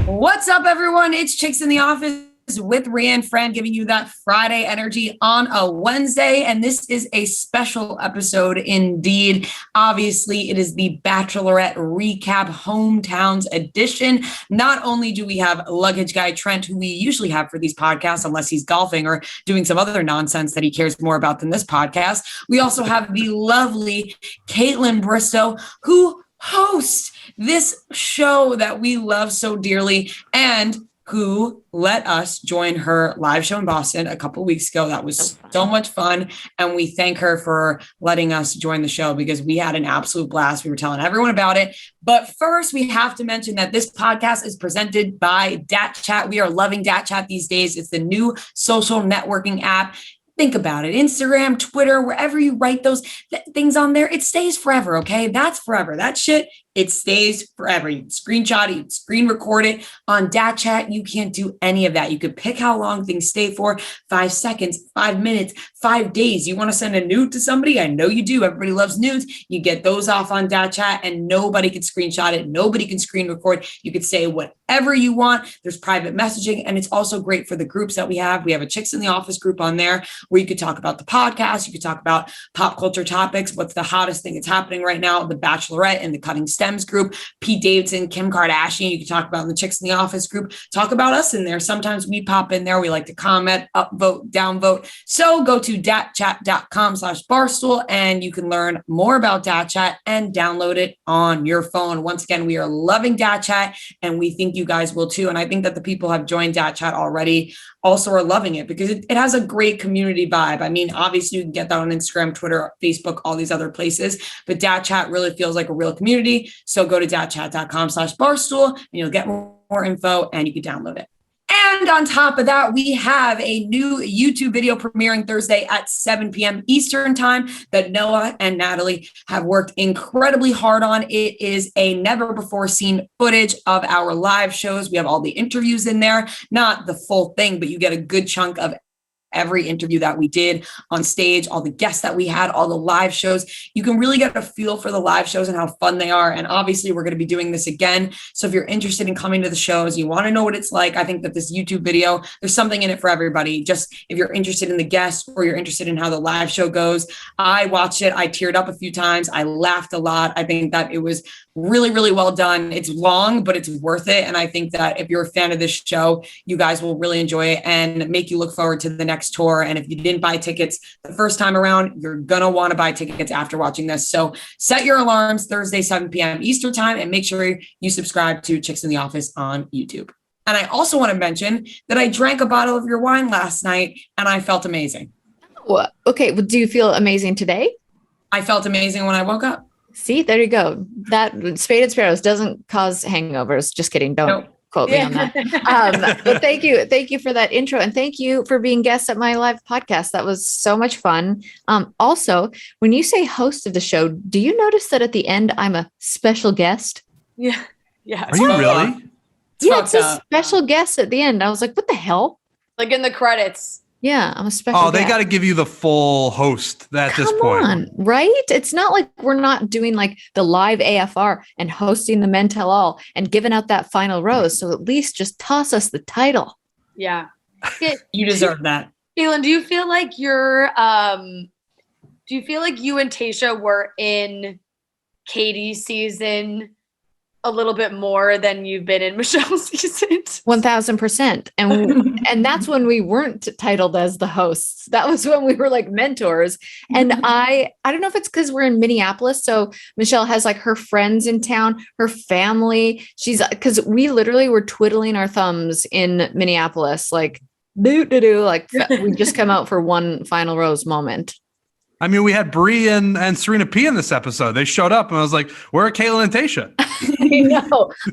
What's up, everyone? It's Chicks in the Office with Rhiann Friend, giving you that Friday energy on a Wednesday. And this is a special episode indeed. Obviously, it is the Bachelorette Recap Hometowns edition. Not only do we have luggage guy Trent, who we usually have for these podcasts, unless he's golfing or doing some other nonsense that he cares more about than this podcast, we also have the lovely Kaitlyn Bristowe, who hosts this show that we love so dearly and who let us join her live show in Boston a couple of weeks ago. That was so much fun. And we thank her for letting us join the show because we had an absolute blast. We were telling everyone about it. But first, we have to mention that this podcast is presented by Dat Chat. We are loving Dat Chat these days. It's the new social networking app. Think about it. Instagram, Twitter, wherever you write those things on there, it stays forever, okay? That's forever. That shit, it stays forever. You can screenshot it, you can screen record it. On Dat Chat, you can't do any of that. You could pick how long things stay for, 5 seconds, 5 minutes, 5 days. You want to send a nude to somebody? I know you do. Everybody loves nudes. You get those off on Dat Chat and nobody can screenshot it. Nobody can screen record. You could say whatever you want. There's private messaging, and it's also great for the groups that we have. We have a Chicks in the Office group on there where you could talk about the podcast. You could talk about pop culture topics. What's the hottest thing that's happening right now? The Bachelorette and the Cutting Stems group, Pete Davidson, Kim Kardashian. You can talk about in the Chicks in the Office group. Talk about us in there. Sometimes we pop in there. We like to comment, upvote, downvote. So go to datchat.com/barstool and you can learn more about Dat Chat and download it on your phone. Once again, we are loving Dat Chat and we think you guys will too. And I think that the people who have joined Dat Chat already also are loving it because it has a great community vibe. I mean, obviously you can get that on Instagram, Twitter, Facebook, all these other places, but Dat Chat really feels like a real community. So go to datchat.com/barstool and you'll get more info and you can download it. And on top of that, we have a new YouTube video premiering Thursday at 7 p.m. Eastern time that Noah and Natalie have worked incredibly hard on. It is a never before seen footage of our live shows. We have all the interviews in there, not the full thing, but you get a good chunk of every interview that we did on stage, all the guests that we had, all the live shows. You can really get a feel for the live shows and how fun they are. And obviously we're going to be doing this again. So if you're interested in coming to the shows, you want to know what it's like, I think that this YouTube video, there's something in it for everybody. Just if you're interested in the guests or you're interested in how the live show goes, I watched it. I teared up a few times. I laughed a lot. I think that it was really, really well done. It's long, but it's worth it. And I think that if you're a fan of this show, you guys will really enjoy it and make you look forward to the next tour. And if you didn't buy tickets the first time around, you're going to want to buy tickets after watching this. So set your alarms Thursday, 7 p.m. Eastern time, and make sure you subscribe to Chicks in the Office on YouTube. And I also want to mention that I drank a bottle of your wine last night and I felt amazing. Oh, okay. Well, do you feel amazing today? I felt amazing when I woke up. See, there you go. That Spade and Sparrows doesn't cause hangovers. Just kidding. Don't quote me on that. But thank you for that intro. And thank you for being guests at my live podcast. That was so much fun. Also, when you say host of the show, do you notice that at the end, I'm a special guest? Yeah. Yeah. Are you really? Yeah, it's a special guest at the end. I was like, what the hell? Like in the credits. Yeah, I'm a special guest. They got to give you the full host at this point. Come on, right? It's not like we're not doing like the live AFR and hosting the Men Tell All and giving out that final rose. So at least just toss us the title. Yeah. You deserve that. Kaitlyn, do you feel like you and Tayshia were in Katie's season a little bit more than you've been in Michelle's season? 1000%. And that's when we weren't titled as the hosts. That was when we were like mentors. And I don't know if it's because we're in Minneapolis. So Michelle has like her friends in town, her family. Because we literally were twiddling our thumbs in Minneapolis, like like we just come out for one final rose moment. I mean, we had Bree and Serena P in this episode. They showed up and I was like, where are Kaitlyn and Tayshia?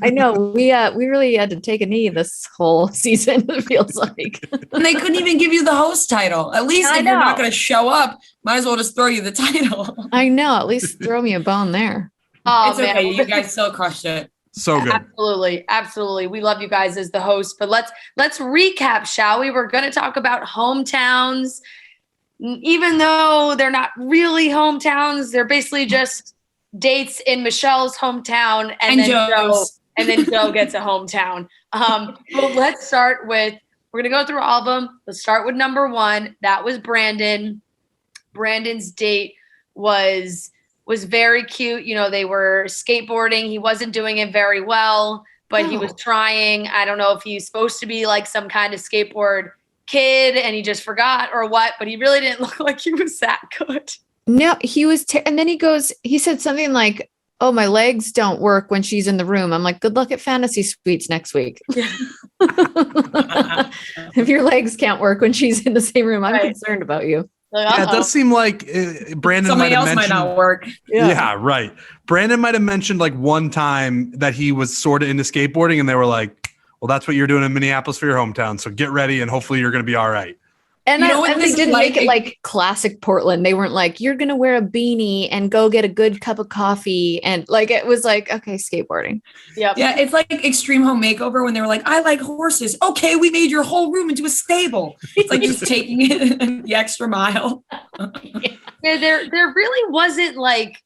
I know. We really had to take a knee this whole season, it feels like. And they couldn't even give you the host title. At least if you're not going to show up, might as well just throw you the title. I know. At least throw me a bone there. Oh, it's okay. You guys still crushed it. So good. Absolutely. Absolutely. We love you guys as the host, but let's recap, shall we? We're going to talk about hometowns. Even though they're not really hometowns, they're basically just dates in Michelle's hometown, and then Joe gets a hometown. But let's start with, we're going to go through all of them. Let's start with number 1. That was Brandon. Brandon's date was very cute. You know, they were skateboarding. He wasn't doing it very well, but he was trying. I don't know if he's supposed to be like some kind of skateboard kid and he just forgot or what, but he really didn't look like he was that good. No, he was. And then he said something like, oh, my legs don't work when she's in the room. I'm like, good luck at Fantasy Suites next week. Yeah. If your legs can't work when she's in the same room, I'm concerned about you. Yeah, it does seem like Brandon somebody else might not work. Yeah, right. Brandon might have mentioned like one time that he was sort of into skateboarding and they were like, well, that's what you're doing in Minneapolis for your hometown. So get ready and hopefully you're going to be all right. And they didn't make it like classic Portland. They weren't like, you're going to wear a beanie and go get a good cup of coffee. And like, it was like, okay, skateboarding. Yep. Yeah. It's like Extreme Home Makeover when they were like, I like horses. Okay. We made your whole room into a stable. It's like just taking it the extra mile. Yeah, there really wasn't like,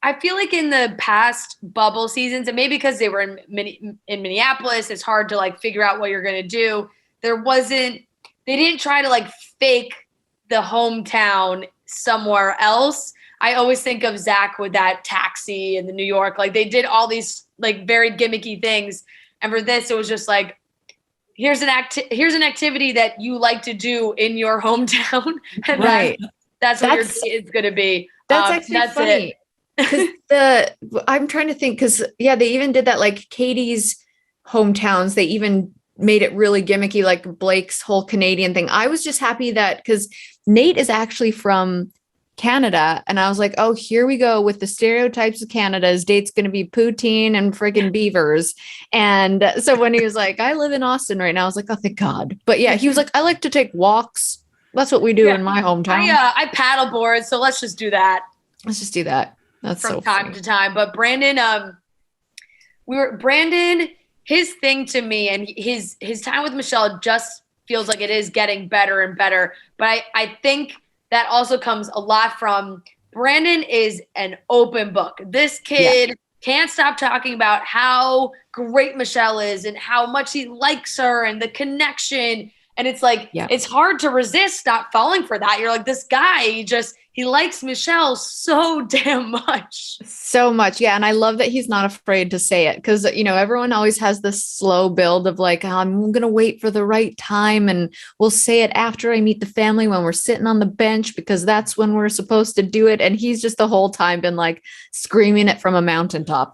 I feel like in the past bubble seasons, and maybe because they were in Minneapolis, it's hard to like figure out what you're going to do. They didn't try to like fake the hometown somewhere else. I always think of Zach with that taxi in the New York. Like they did all these like very gimmicky things. And for this, it was just like, here's an activity that you like to do in your hometown. And right. That's what your date is going to be. That's actually funny. I'm trying to think because they even did that like Katie's hometowns. They even made it really gimmicky, like Blake's whole Canadian thing. I was just happy that because Nate is actually from Canada. And I was like, oh, here we go with the stereotypes of Canada. His date's going to be poutine and friggin' beavers. And so when he was like, I live in Austin right now, I was like, oh, thank God. But yeah, he was like, I like to take walks. That's what we do in my hometown. I paddleboard. So let's just do that. Let's just do that. That's from so time funny. to time. But Brandon, his thing to me and his time with Michelle just feels like it is getting better and better. But I think that also comes a lot from Brandon is an open book. This kid can't stop talking about how great Michelle is and how much he likes her and the connection. And it's like, it's hard to resist not falling for that. You're like, this guy he likes Michelle so damn much. So much. Yeah. And I love that he's not afraid to say it because, you know, everyone always has this slow build of like, I'm going to wait for the right time. And we'll say it after I meet the family when we're sitting on the bench, because that's when we're supposed to do it. And he's just the whole time been like screaming it from a mountaintop.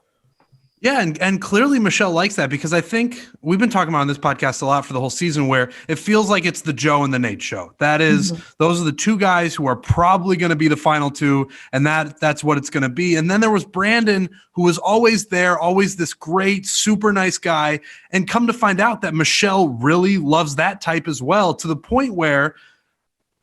Yeah, and clearly Michelle likes that because I think we've been talking about on this podcast a lot for the whole season where it feels like it's the Joe and the Nate show. That is, those are the two guys who are probably going to be the final two, and that's what it's going to be. And then there was Brandon, who was always there, always this great, super nice guy, and come to find out that Michelle really loves that type as well, to the point where,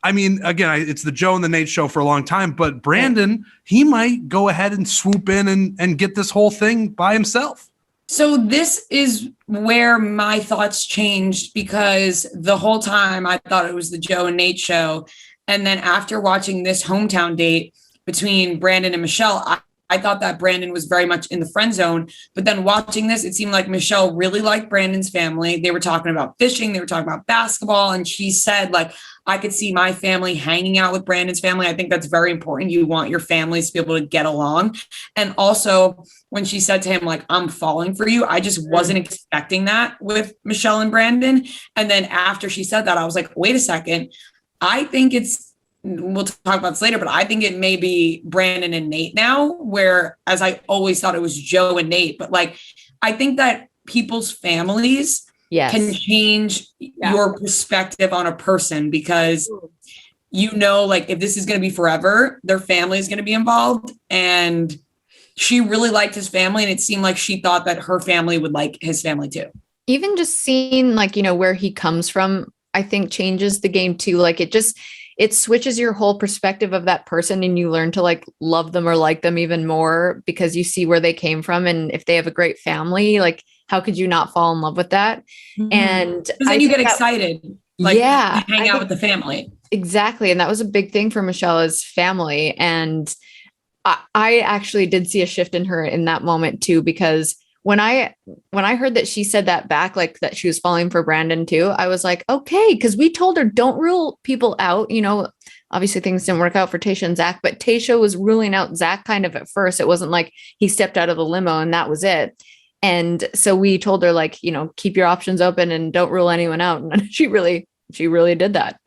I mean, again, it's the Joe and the Nate show for a long time, but Brandon, he might go ahead and swoop in and get this whole thing by himself. So this is where my thoughts changed because the whole time I thought it was the Joe and Nate show. And then after watching this hometown date between Brandon and Michelle, I thought that Brandon was very much in the friend zone, but then watching this, it seemed like Michelle really liked Brandon's family. They were talking about fishing. They were talking about basketball. And she said, like, I could see my family hanging out with Brandon's family. I think that's very important. You want your families to be able to get along. And also when she said to him, like, I'm falling for you, I just wasn't expecting that with Michelle and Brandon. And then after she said that, I was like, wait a second. I think we'll talk about this later, but I think it may be Brandon and Nate now, whereas I always thought it was Joe and Nate. But like, I think that people's families can change your perspective on a person because, you know, like if this is going to be forever, their family is going to be involved. And she really liked his family. And it seemed like she thought that her family would like his family too. Even just seeing like, you know, where he comes from, I think changes the game too. Like it switches your whole perspective of that person and you learn to like love them or like them even more because you see where they came from. And if they have a great family, like how could you not fall in love with that? And then you get excited. Like hang out with the family. Exactly. And that was a big thing for Michelle's family. And I actually did see a shift in her in that moment too, because when I heard that she said that back, like that she was falling for Brandon too, I was like, okay, because we told her don't rule people out. You know, obviously things didn't work out for Tayshia and Zach, but Tayshia was ruling out Zach kind of at first. It wasn't like he stepped out of the limo and that was it. And so we told her, like, you know, keep your options open and don't rule anyone out. And she really did that.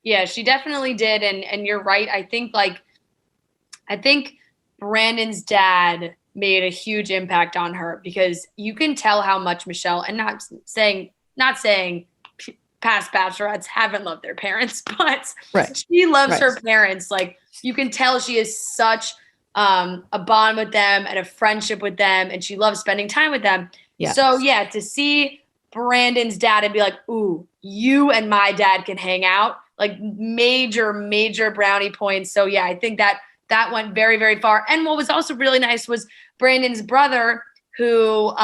Yeah, she definitely did. And you're right. I think Brandon's dad made a huge impact on her, because you can tell how much Michelle, and not saying past bachelorettes haven't loved their parents, but she loves her parents. Like, you can tell she has such a bond with them and a friendship with them, and she loves spending time with them. Yeah. So yeah, to see Brandon's dad and be like, ooh, you and my dad can hang out, like major brownie points. So yeah, I think that went very, very far. And what was also really nice was Brandon's brother, who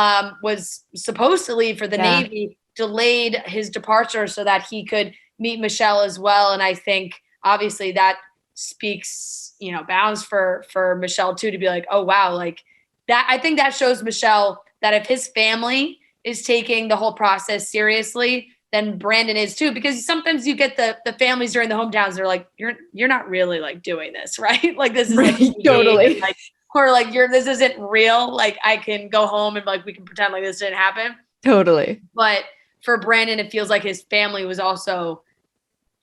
was supposed to leave for the Navy, delayed his departure so that he could meet Michelle as well. And I think obviously that speaks, you know, bounds for Michelle too, to be like, oh wow, like that. I think that shows Michelle that if his family is taking the whole process seriously, then Brandon is too, because sometimes you get the families during the hometowns, they're like, you're not really like doing this, right? Like this is right, totally like, or like this isn't real. Like I can go home and like we can pretend like this didn't happen. Totally. But for Brandon, it feels like his family was also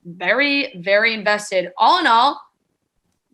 very, very invested. All in all,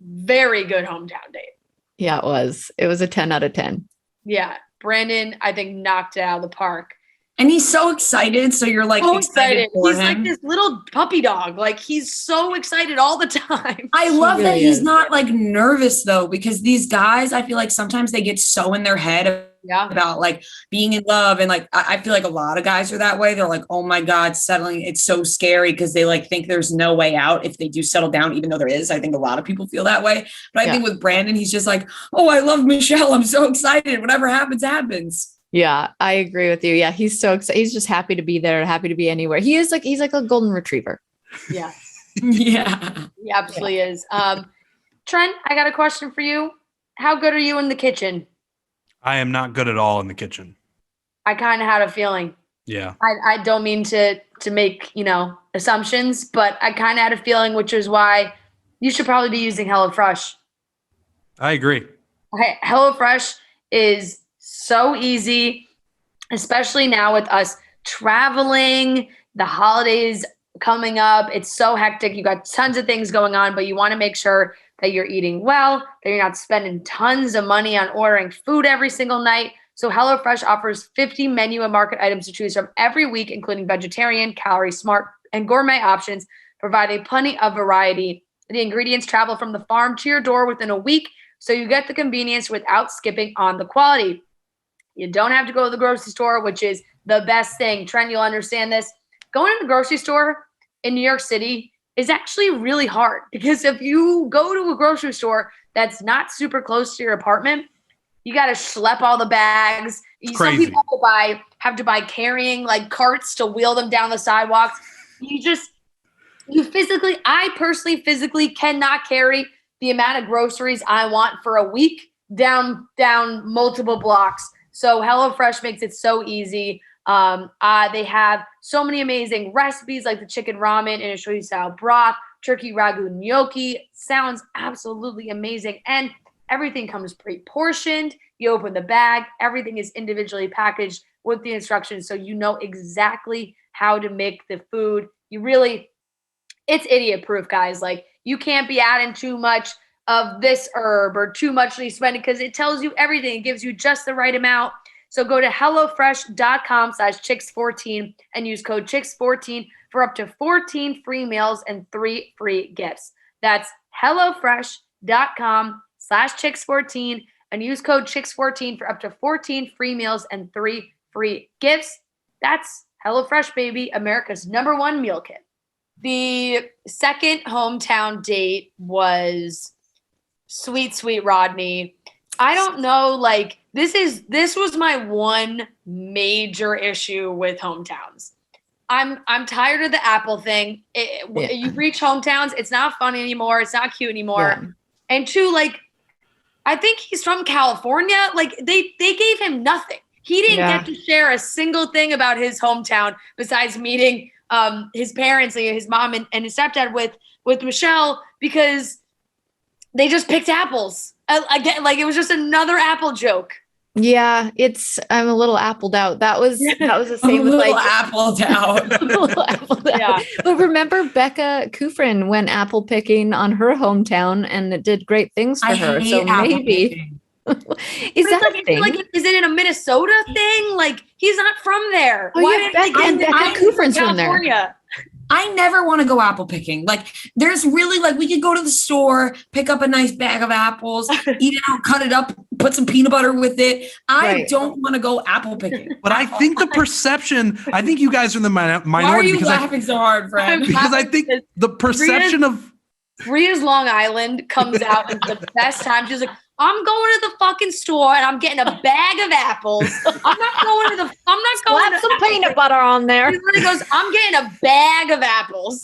very good hometown date. Yeah, it was. It was a 10 out of 10. Yeah. Brandon, I think, knocked it out of the park. And he's so excited. So you're like so excited. He's like this little puppy dog. Like he's so excited all the time. I love that he's not like nervous though, because these guys, I feel like sometimes they get so in their head about like being in love. And like, I feel like a lot of guys are that way. They're like, oh my God, settling. It's so scary because they like think there's no way out if they do settle down, even though there is. I think a lot of people feel that way. But I think with Brandon, he's just like, oh, I love Michelle. I'm so excited. Whatever happens, happens. Yeah, I agree with you. Yeah, he's so excited. He's just happy to be there, happy to be anywhere. He's like a golden retriever. Yeah. Yeah. He absolutely is. Trent, I got a question for you. How good are you in the kitchen? I am not good at all in the kitchen. I kind of had a feeling. Yeah. I don't mean to make, assumptions, but I kind of had a feeling, which is why you should probably be using HelloFresh. I agree. Okay, HelloFresh is so easy, especially now with us traveling, the holidays coming up. It's so hectic. You got tons of things going on, but you want to make sure that you're eating well, that you're not spending tons of money on ordering food every single night. So HelloFresh offers 50 menu and market items to choose from every week, including vegetarian, calorie smart, and gourmet options, providing plenty of variety. The ingredients travel from the farm to your door within a week, so you get the convenience without skipping on the quality. You don't have to go to the grocery store, which is the best thing. Trent, you'll understand this. Going to the grocery store in New York City is actually really hard, because if you go to a grocery store that's not super close to your apartment, you got to schlep all the bags. Some people have to buy carrying like carts to wheel them down the sidewalks. I personally physically cannot carry the amount of groceries I want for a week down multiple blocks. So HelloFresh makes it so easy. They have so many amazing recipes like the chicken ramen and a shoyu style broth, turkey ragu gnocchi. Sounds absolutely amazing. And everything comes pre-portioned. You open the bag. Everything is individually packaged with the instructions, so you know exactly how to make the food. It's idiot-proof, guys. Like, you can't be adding too much of this herb or too much of spending, because it tells you everything. It gives you just the right amount. So go to HelloFresh.com/Chicks14 and use code Chicks14 for up to 14 free meals and 3 free gifts. That's HelloFresh.com/Chicks14 and use code Chicks14 for up to 14 free meals and 3 free gifts. That's HelloFresh, baby, America's #1 meal kit. The second hometown date was sweet Rodney. I don't know, like, this was my one major issue with hometowns. I'm tired of the Apple thing. You reach hometowns, it's not fun anymore. It's not cute anymore. Yeah. And two, like, I think he's from California. Like, they gave him nothing. He didn't get to share a single thing about his hometown besides meeting his parents, his mom and his stepdad with Michelle, because they just picked apples. Again, like it was just another apple joke. Yeah, I'm a little appled out. That was the same with like appled out. Yeah. But remember Becca Kufrin went apple picking on her hometown and it did great things for her. So maybe is it in a Minnesota thing? Like he's not from there. Oh, Why Becca Kufrin's from there. I never want to go apple picking. Like there's really like we could go to the store, pick up a nice bag of apples, eat it out, cut it up, put some peanut butter with it. I don't want to go apple picking. But I think the perception, I think you guys are in the minority. Why are you laughing so hard, Fred? Because I think the perception of Ria's Long Island comes out at the best time. She's like, I'm going to the fucking store and I'm getting a bag of apples. I'm not going to Slap some peanut butter on there. He really goes, I'm getting a bag of apples.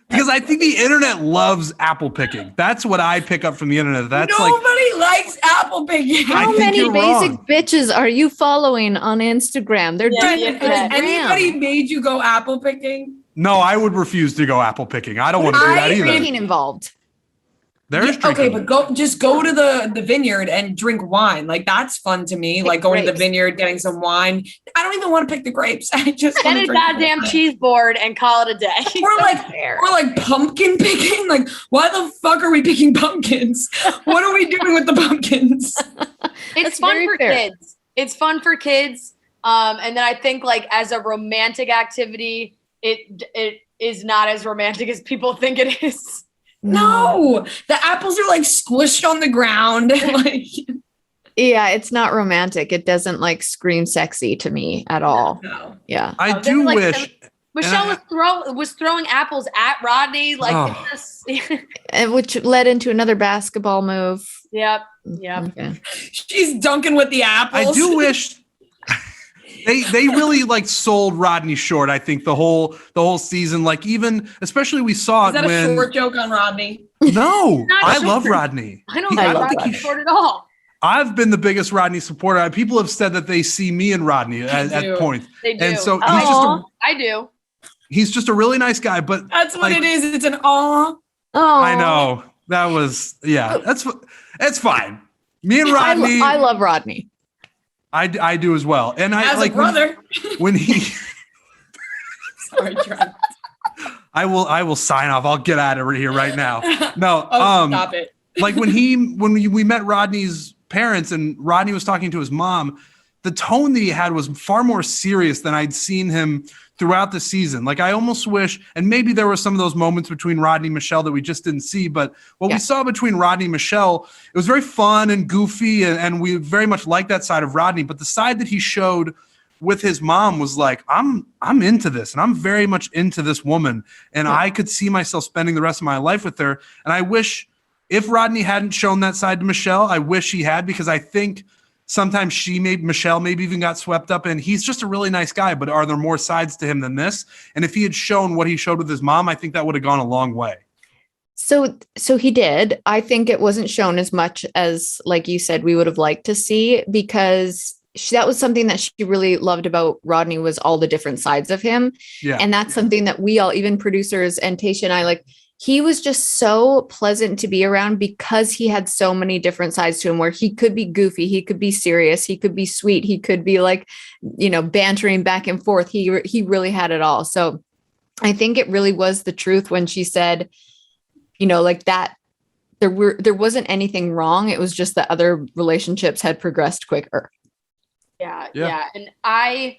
Because I think the internet loves apple picking. That's what I pick up from the internet. Nobody likes apple picking. How many basic bitches are you following on Instagram? They're doing Has anybody made you go apple picking? No, I would refuse to go apple picking. I don't want to do that either. Drinking involved. There's drinking. Okay, but go to the vineyard and drink wine. Like that's fun to me. Like going to the vineyard, getting some wine. I don't even want to pick the grapes. I just get a goddamn cheese board and call it a day. Or like pumpkin picking. Like why the fuck are we picking pumpkins? What are we doing with the pumpkins? It's fun for kids. It's fun for kids. And then I think like as a romantic activity, it is not as romantic as people think it is. No, the apples are like squished on the ground. Like, yeah, it's not romantic. It doesn't like scream sexy to me at all. No. Yeah, I do wish Michelle was throwing apples at Rodney, like, and which led into another basketball move. Yep. Okay. She's dunking with the apples. I do wish. They really like sold Rodney short. I think the whole season, like even especially we saw it when. Is that a short joke on Rodney? No, I love Rodney. I don't think he's short at all. I've been the biggest Rodney supporter. People have said that they see me and Rodney at points. They do. And so I do. He's just a really nice guy. But that's what it is. It's an aw. Oh, I know. That was that's fine. Me and Rodney. I love Rodney. I do as well. And I as like a brother. when he Sorry, Trent. I will sign off. I'll get out of here right now. No, stop it. Like when we met Rodney's parents and Rodney was talking to his mom, the tone that he had was far more serious than I'd seen him throughout the season. Like I almost wish, and maybe there were some of those moments between Rodney and Michelle that we just didn't see, but what we saw between Rodney and Michelle, it was very fun and goofy, and we very much liked that side of Rodney, but the side that he showed with his mom was like, I'm into this, and I'm very much into this woman, and I could see myself spending the rest of my life with her, and I wish if Rodney hadn't shown that side to Michelle, I wish he had, because I think sometimes Michelle maybe even got swept up in, he's just a really nice guy, but are there more sides to him than this? And if he had shown what he showed with his mom, I think that would have gone a long way. So he did. I think it wasn't shown as much as, like you said, we would have liked to see, because that was something that she really loved about Rodney, was all the different sides of him. Yeah. And that's something that we all, even producers and Tasha and I, like, he was just so pleasant to be around because he had so many different sides to him, where he could be goofy, he could be serious, he could be sweet, he could be like, bantering back and forth. He really had it all. So I think it really was the truth when she said, like that there wasn't anything wrong. It was just that other relationships had progressed quicker. Yeah. And I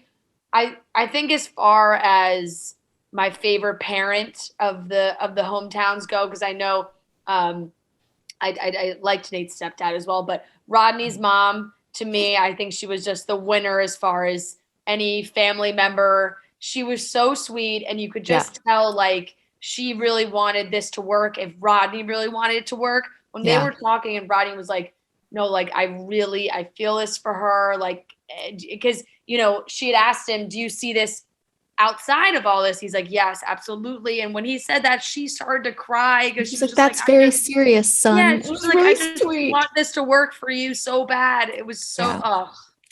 think as far as my favorite parent of the hometowns go, because I know I liked Nate's stepdad as well, but Rodney's mom, to me, I think she was just the winner as far as any family member. She was so sweet, and you could just tell, like, she really wanted this to work. If Rodney really wanted it to work, when they were talking and Rodney was like, no, like, I feel this for her, like, because she had asked him, do you see this outside of all this? He's like, yes, absolutely. And when he said that, she started to cry, because she's like, that's very serious, son. Yeah, she was like, I just want this to work for you so bad. It was so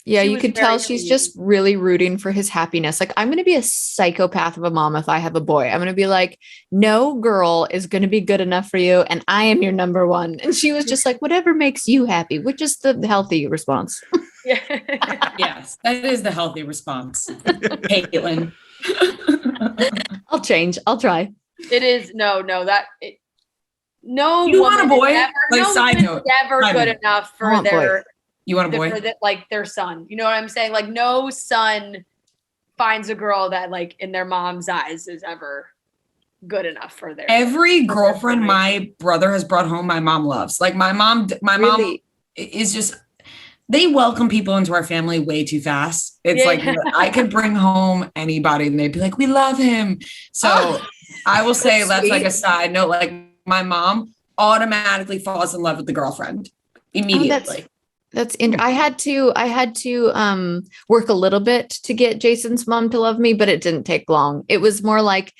Yeah, She you was could very tell she's sweet. just really rooting for his happiness. Like, I'm going to be a psychopath of a mom if I have a boy. I'm going to be like, no girl is going to be good enough for you. And I am your number one. And she was just like, whatever makes you happy, which is the healthy response. Yeah. Yes, that is the healthy response. Kaitlyn. I'll change. I'll try. It is no You want a woman boy? is ever, Like, no side woman's note, ever side good note. enough I for want their You want a boy? for like their son. You know what I'm saying? Like no son finds a girl that like in their mom's eyes is ever good enough for their Every for their girlfriend boy. my brother has brought home, my mom loves. Like my mom Really? is just, they welcome people into our family way too fast. It's Yeah. like I could bring home anybody and they'd be like, we love him. So Oh, I will say that's like sweet. a side note. Like my mom automatically falls in love with the girlfriend immediately. I had to work a little bit to get Jason's mom to love me, but it didn't take long. It was more like,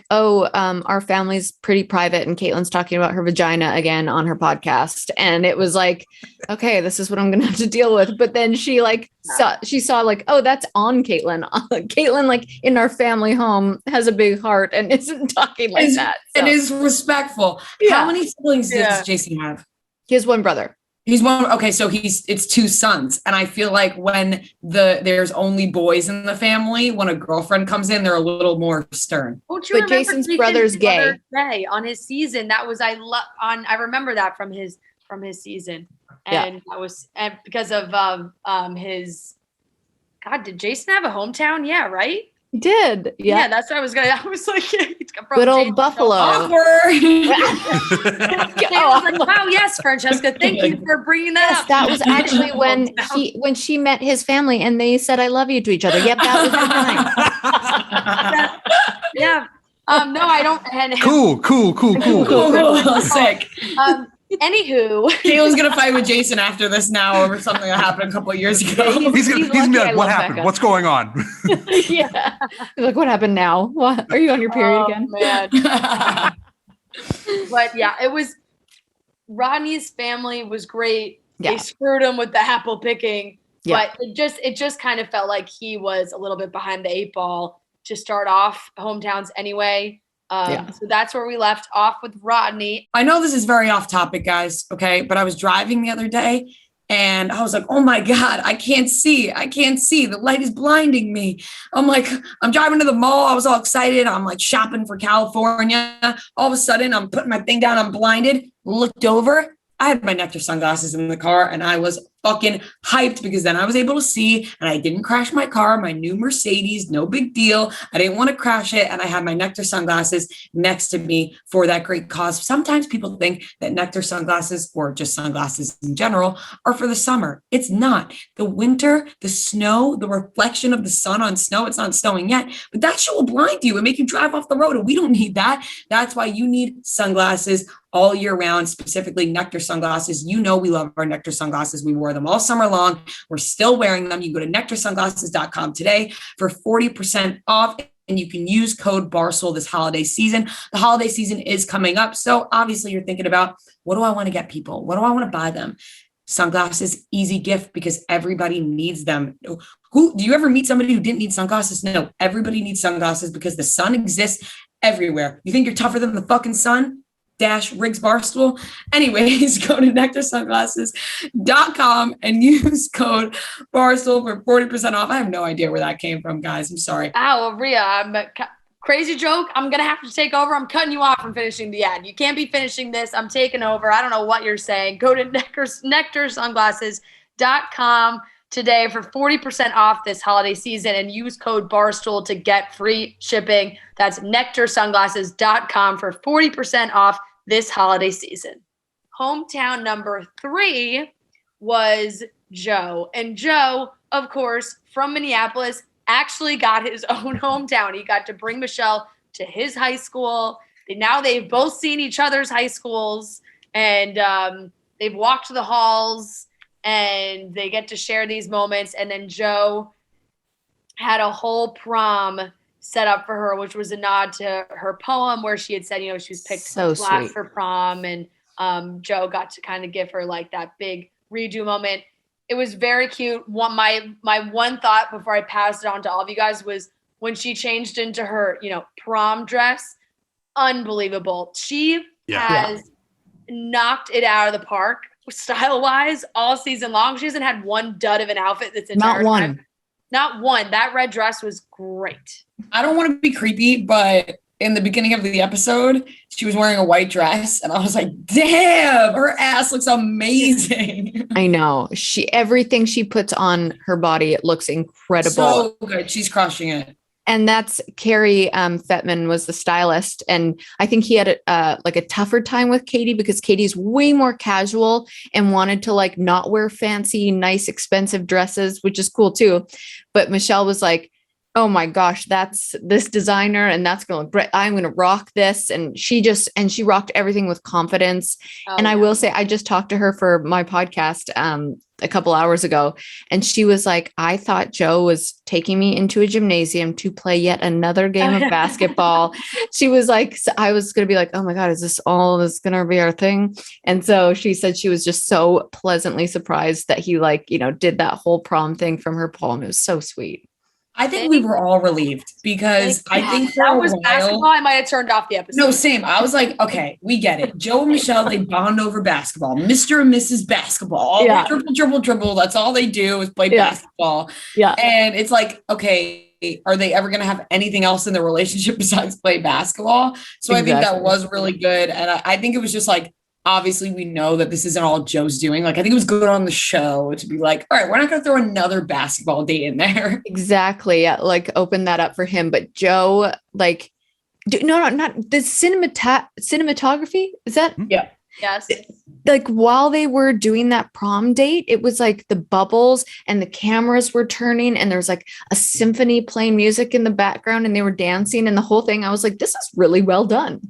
our family's pretty private and Kaitlyn's talking about her vagina again on her podcast. And it was like, okay, this is what I'm gonna have to deal with. But then she saw like, oh, that's on Kaitlyn. Kaitlyn, like in our family home, has a big heart and isn't talking like that. And So, is respectful. Yeah. How many siblings Yeah. does Jason have? he has one brother. He's one. Okay, so it's two sons, and I feel like when there's only boys in the family, when a girlfriend comes in, they're a little more stern. don't you But remember Jason's brother's gay. gay on his season? That was I remember that from his season, Yeah. and that was and because of his. God, did Jason have a hometown? Yeah, right. He did. Yeah. That's what I was like, he's from Good old Jason's Buffalo. Awkward. I was like, wow, yes, Francesca, thank you for bringing that Yes, up. that was actually when she met his family and they said I love you to each other. Yep, that was the time. Yeah. No, I don't. And, Cool. Sick. Anywho, Kaylin's gonna fight with Jason after this now over something that happened a couple of years ago. He's gonna be lucky I like, what love happened? Becca." What's going on? Yeah. He's like, what happened now? What? Are you on your period oh, again? man. But yeah, it was Rodney's family was great. Yeah. They screwed him with the apple picking, Yeah. but it just kind of felt like he was a little bit behind the eight ball to start off hometowns anyway. So that's where we left off with Rodney. I know this is very off topic, guys. Okay, but I was driving the other day and I was like, oh my God, I can't see. The light is blinding me. I'm like, I'm driving to the mall. I was all excited. I'm like shopping for California. All of a sudden, I'm putting my thing down. I'm blinded. Looked over. I had my Nectar sunglasses in the car and I was fucking hyped because then I was able to see and I didn't crash my car, my new Mercedes, no big deal. I didn't want to crash it. And I had my Nectar sunglasses next to me for that great cause. Sometimes people think that Nectar sunglasses or just sunglasses in general are for the summer. It's not. The winter, the snow, the reflection of the sun on snow, it's not snowing yet, but that shit will blind you and make you drive off the road. And we don't need that. That's why you need sunglasses all year round, specifically Nectar sunglasses. You know we love our Nectar sunglasses. We wore them all summer long. We're still wearing them. You go to nectarsunglasses.com today for 40% off, and you can use code BARSOL this holiday season. The holiday season is coming up. So obviously you're thinking about, what do I want to get people? What do I want to buy them? Sunglasses, easy gift because everybody needs them. Do you ever meet somebody who didn't need sunglasses? No, everybody needs sunglasses because the sun exists everywhere. You think you're tougher than the fucking sun? Riggs Barstool. Anyways, go to nectarsunglasses.com and use code Barstool for 40% off. I have no idea where that came from, guys. I'm sorry. Ow, Rhea, crazy joke. I'm going to have to take over. I'm cutting you off from finishing the ad. You can't be finishing this. I'm taking over. I don't know what you're saying. Go to nectarsunglasses.com today for 40% off this holiday season and use code Barstool to get free shipping. That's nectarsunglasses.com for 40% off this holiday season. Hometown number 3 was Joe. And Joe, of course, from Minneapolis, actually got his own hometown. He got to bring Michelle to his high school. Now they've both seen each other's high schools and they've walked the halls and they get to share these moments. And then Joe had a whole prom set up for her, which was a nod to her poem where she had said, she was picked last for prom. And Joe got to kind of give her like that big redo moment. It was very cute. My one thought before I passed it on to all of you guys was when she changed into her, prom dress. Unbelievable. She has knocked it out of the park style wise all season long. She hasn't had one dud of an outfit this entire time. Not one. That red dress was great. I don't want to be creepy, but in the beginning of the episode, she was wearing a white dress, and I was like, damn, her ass looks amazing. I know. Everything she puts on her body, it looks incredible. So good. She's crushing it. And that's Carrie Fettman was the stylist. And I think he had a tougher time with Katie because Katie's way more casual and wanted to like not wear fancy, nice, expensive dresses, which is cool too. But Michelle was like, oh my gosh, that's this designer and that's going to look great. I'm going to rock this. And she rocked everything with confidence. I will say, I just talked to her for my podcast a couple hours ago. And she was like, I thought Joe was taking me into a gymnasium to play yet another game of basketball. She was like, I was going to be like, oh my God, is this going to be our thing? And so she said she was just so pleasantly surprised that he did that whole prom thing from her poem. It was so sweet. I think we were all relieved because I think for that was basketball. I might have turned off the episode. No, same. I was like, okay, we get it. Joe and Michelle, they bond over basketball. Mr. and Mrs. Basketball. Dribble. That's all they do is play basketball. Yeah. And it's like, okay, are they ever going to have anything else in their relationship besides play basketball? So I think that was really good. And I think it was just like, obviously we know that this isn't all Joe's doing. Like, I think it was good on the show to be like, all right, we're not going to throw another basketball date in there. Exactly. Yeah, like open that up for him. But Joe, not the cinematography. Is that? Yeah. Yes. Like while they were doing that prom date, it was like the bubbles and the cameras were turning and there was like a symphony playing music in the background and they were dancing and the whole thing. I was like, this is really well done.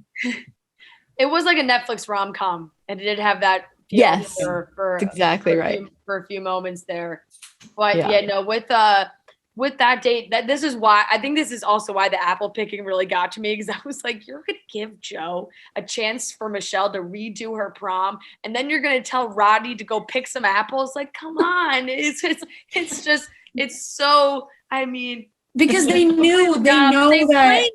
It was like a Netflix rom-com, and it did have that. Yes, for exactly right. For a few moments there, but with that date, this is why I think this is also why the apple picking really got to me because I was like, you're gonna give Joe a chance for Michelle to redo her prom, and then you're gonna tell Rodney to go pick some apples. Like, come on, it's so. I mean, because they know that.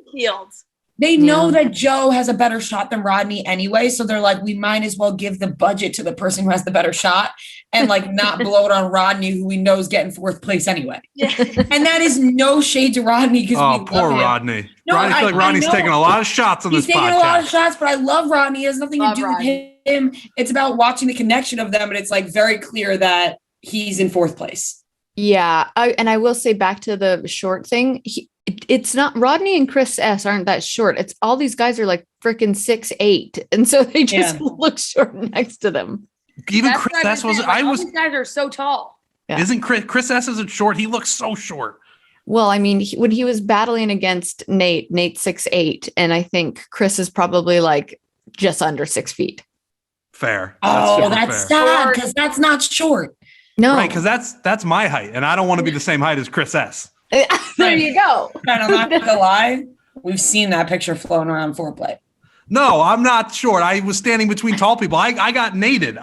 They know that Joe has a better shot than Rodney anyway. So they're like, we might as well give the budget to the person who has the better shot and like not blow it on Rodney, who we know is getting fourth place anyway. Yeah. And that is no shade to Rodney. Oh, poor Rodney. No, I feel like Rodney's taking a lot of shots on this podcast. He's taking a lot of shots, but I love Rodney. It has nothing to do with him. It's about watching the connection of them. And it's like very clear that he's in fourth place. Yeah. I will say back to the short thing. It's not Rodney and Chris S aren't that short. It's all these guys are like freaking 6'8", and so they just look short next to them. Even that's Chris S was. These guys are so tall. Yeah. Isn't Chris S isn't short? He looks so short. Well, I mean, when he was battling against Nate's 6'8", and I think Chris is probably like just under 6 feet. Fair. That's sad because that's not short. No, right? Because that's my height, and I don't want to be the same height as Chris S. There you go. And I'm not gonna lie, we've seen that picture floating around foreplay. No, I'm not short. I was standing between tall people. I got nated.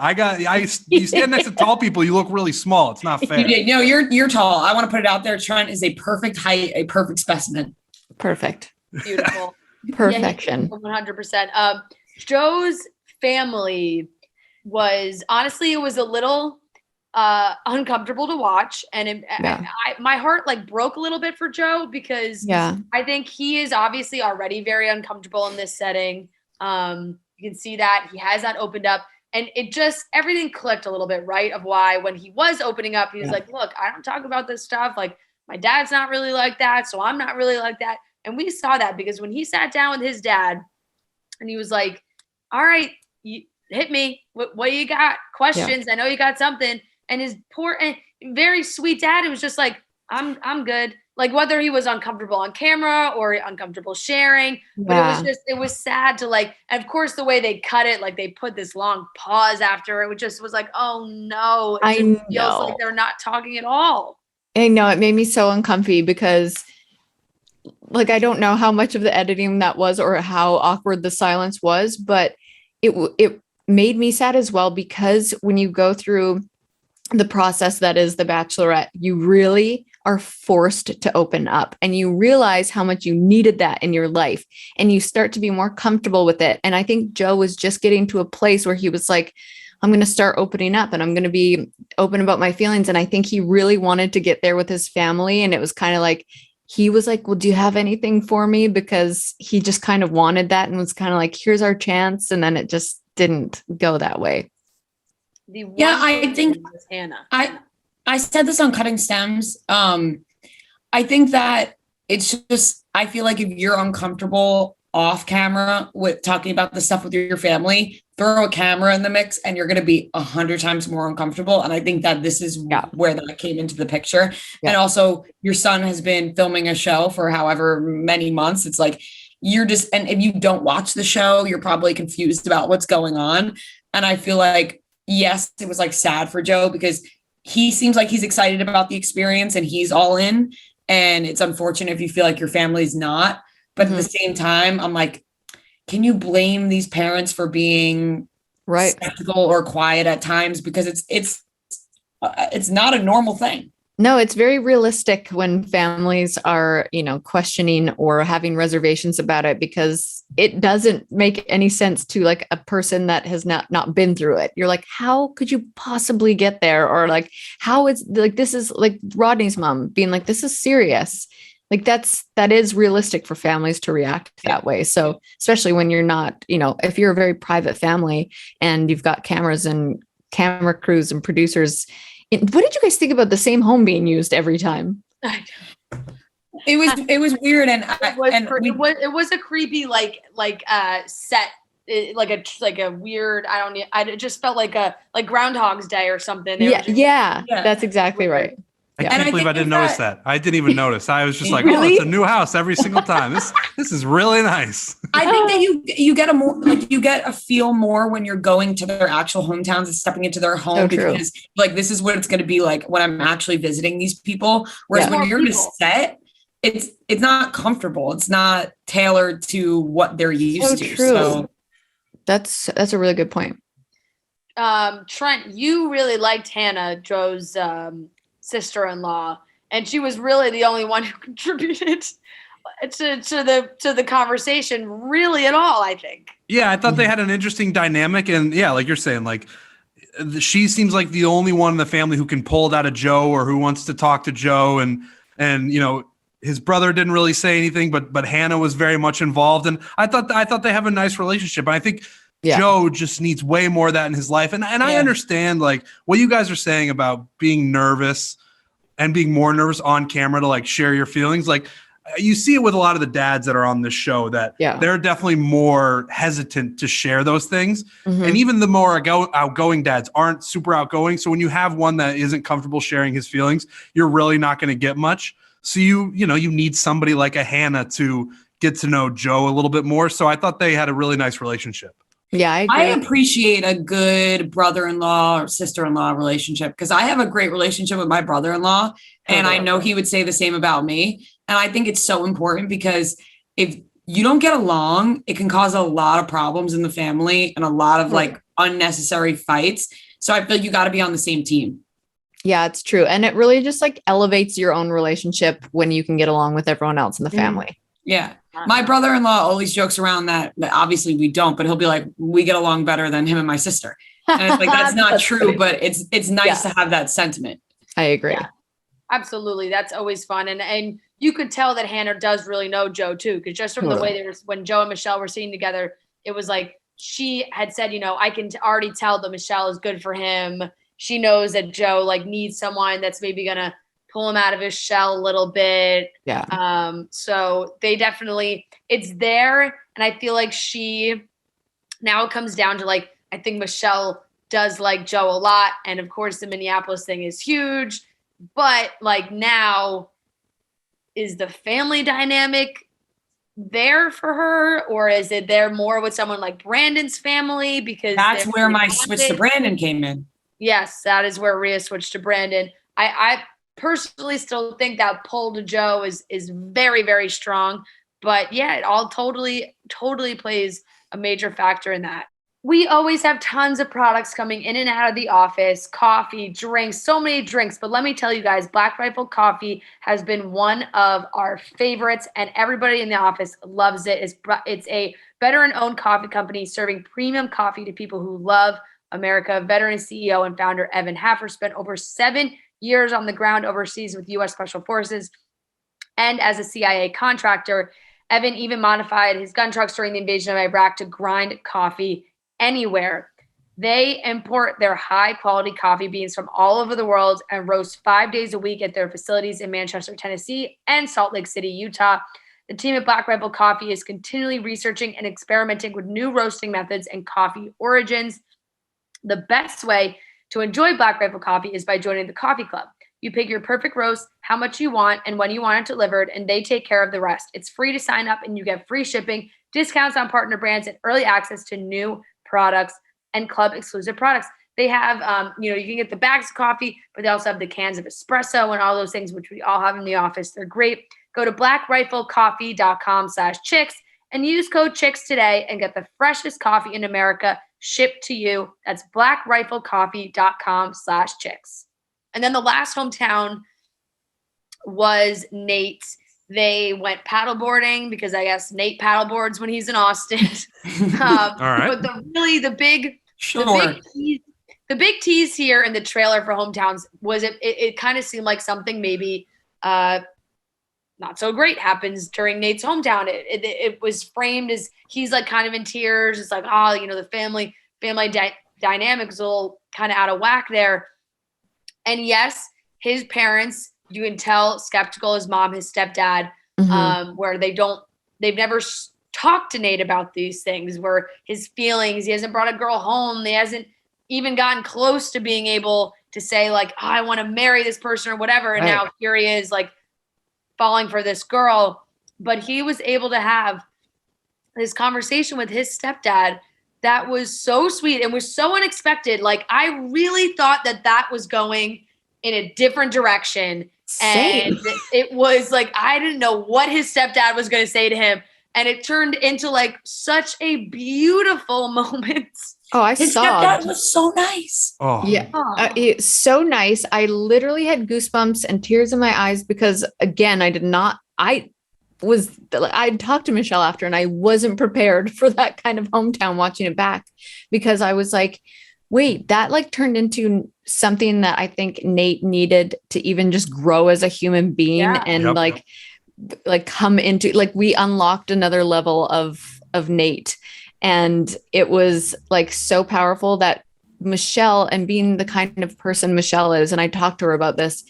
You stand next to tall people, you look really small. It's not fair. No, you're tall. I want to put it out there. Trent is a perfect height, a perfect specimen. Perfect. Beautiful. Perfection. 100%. Joe's family was honestly, it was a little uncomfortable to watch, and my heart like broke a little bit for Joe because I think he is obviously already very uncomfortable in this setting. You can see that he has not opened up, and it just everything clicked a little bit, right? Of why when he was opening up, he was like, "Look, I don't talk about this stuff. Like my dad's not really like that, so I'm not really like that." And we saw that because when he sat down with his dad, and he was like, "All right, hit me. What do you got? Questions? I know you got something." And his poor and very sweet dad, it was just like, I'm good. Like whether he was uncomfortable on camera or uncomfortable sharing, but it was sad to like, and of course the way they cut it, like they put this long pause after it, which just was like, oh no, it feels like they're not talking at all. I know, it made me so uncomfy because like, I don't know how much of the editing that was or how awkward the silence was, but it made me sad as well because when you go through the process that is the Bachelorette, you really are forced to open up and you realize how much you needed that in your life and you start to be more comfortable with it. And I think Joe was just getting to a place where he was like, I'm going to start opening up and I'm going to be open about my feelings. And I think he really wanted to get there with his family. And it was kind of like, he was like, well, do you have anything for me? Because he just kind of wanted that and was kind of like, here's our chance. And then it just didn't go that way. Yeah, I think Hannah. I said this on Cutting Stems. I think that it's just, I feel like if you're uncomfortable off camera with talking about the stuff with your family, throw a camera in the mix and you're going to be 100 times more uncomfortable. And I think that this is where that came into the picture. Yeah. And also your son has been filming a show for however many months. It's like, you're just, and if you don't watch the show, you're probably confused about what's going on. And I feel like, yes, it was like sad for Joe because he seems like he's excited about the experience and he's all in. And it's unfortunate if you feel like your family's not. But at the same time, I'm like, can you blame these parents for being skeptical or quiet at times? Because it's not a normal thing. No, it's very realistic when families are, questioning or having reservations about it because it doesn't make any sense to like a person that has not been through it. You're like, how could you possibly get there? Or like, how is like, this is like Rodney's mom being like, this is serious. Like that is realistic for families to react that way. So especially when you're not, if you're a very private family and you've got cameras and camera crews and producers, what did you guys think about the same home being used every time? It was weird. And it was a creepy, set, like a weird, I just felt like Groundhog's Day or something. Yeah, that's exactly right. I can't believe I didn't notice that. I didn't even notice. I was just like, oh, it's a new house every single time. This is really nice. I think that you get a feel more when you're going to their actual hometowns and stepping into their home because like this is what it's going to be like when I'm actually visiting these people. Whereas when you're in a set, it's not comfortable. It's not tailored to what they're used to. True. So that's a really good point. Trent, you really liked Hannah, Joe's sister-in-law, and she was really the only one who contributed to the conversation really at all, I think. Yeah, I thought they had an interesting dynamic, and yeah, like you're saying, like she seems like the only one in the family who can pull it out of Joe or who wants to talk to Joe, and his brother didn't really say anything, but Hannah was very much involved, and I thought they have a nice relationship. And I think Joe just needs way more of that in his life. And I understand like what you guys are saying about being nervous and being more nervous on camera to like share your feelings. Like you see it with a lot of the dads that are on this show that they're definitely more hesitant to share those things. Mm-hmm. And even the more outgoing dads aren't super outgoing. So when you have one that isn't comfortable sharing his feelings, you're really not going to get much. So you need somebody like a Hannah to get to know Joe a little bit more. So I thought they had a really nice relationship. Yeah, I appreciate a good brother-in-law or sister-in-law relationship because I have a great relationship with my brother-in-law and I know he would say the same about me. And I think it's so important because if you don't get along, it can cause a lot of problems in the family and a lot of like unnecessary fights. So I feel you got to be on the same team. Yeah, it's true. And it really just like elevates your own relationship when you can get along with everyone else in the family. Yeah. My brother-in-law always jokes around that obviously we don't, but he'll be like, we get along better than him and my sister. And it's like, that's not true, funny. But it's nice to have that sentiment. I agree. Yeah, absolutely. That's always fun. And you could tell that Hannah does really know Joe too. Cause just from the way when Joe and Michelle were sitting together, it was like, she had said, I can already tell that Michelle is good for him. She knows that Joe like needs someone that's maybe going to pull him out of his shell a little bit. Yeah. So they definitely, it's there. And I feel like now it comes down to like, I think Michelle does like Joe a lot. And of course the Minneapolis thing is huge, but like now is the family dynamic there for her? Or is it there more with someone like Brandon's family? Because that's where my switch to Brandon came in. Yes. That is where Rhea switched to Brandon. I personally still think that pull to Joe is very, very strong, but yeah, it all totally plays a major factor in that. we always have tons of products coming in and out of the office, coffee, drinks, so many drinks. But let me tell you guys, Black Rifle Coffee has been one of our favorites, and everybody in the office loves it. It's a veteran-owned coffee company serving premium coffee to people who love America. Veteran CEO and founder Evan Haffer spent over 7 years on the ground overseas with U.S. Special Forces and as a CIA contractor. Evan even modified his gun trucks during the invasion of Iraq to grind coffee anywhere. They import their high quality coffee beans from all over the world and roast 5 days a week at their facilities in Manchester, Tennessee and Salt Lake City, Utah. The team at Black Rifle Coffee is continually researching and experimenting with new roasting methods and coffee origins. The best way to enjoy Black Rifle Coffee is by joining the coffee club. You pick your perfect roast, how much you want, and when you want it delivered, and they take care of the rest. It's free to sign up, and you get free shipping, discounts on partner brands, and early access to new products and club exclusive products. They have, you can get the bags of coffee, but they also have the cans of espresso and all those things, which we all have in the office. They're great. Go to blackriflecoffee.com/chicks and use code chicks today and get the freshest coffee in America shipped to you. That's blackriflecoffee.com/chicks. And then the last hometown was Nate's. They went paddleboarding because I guess Nate paddleboards when he's in Austin. All right. But the big tease here in the trailer for hometowns was it kind of seemed like something maybe not so great happens during Nate's hometown. It was framed as he's like kind of in tears. It's like, the family dynamic is a little kind of out of whack there. And yes, his parents, you can tell, skeptical, his mom, his stepdad, where they've never talked to Nate about these things, where his feelings, he hasn't brought a girl home. He hasn't even gotten close to being able to say like, I want to marry this person or whatever. And now here he is like falling for this girl. But he was able to have this conversation with his stepdad that was so sweet and was so unexpected. Like, I really thought that was going in a different direction. Same. And it was like, I didn't know what his stepdad was going to say to him. And it turned into like such a beautiful moment. Oh, His stepdad was so nice. Oh, yeah. It's so nice. I literally had goosebumps and tears in my eyes because, again, I'd talked to Michelle after and I wasn't prepared for that kind of hometown watching it back because I was like, wait, that like turned into something that I think Nate needed to even just grow as a human being and like come into, like, we unlocked another level of Nate. And it was like so powerful that Michelle, and being the kind of person Michelle is, and I talked to her about this,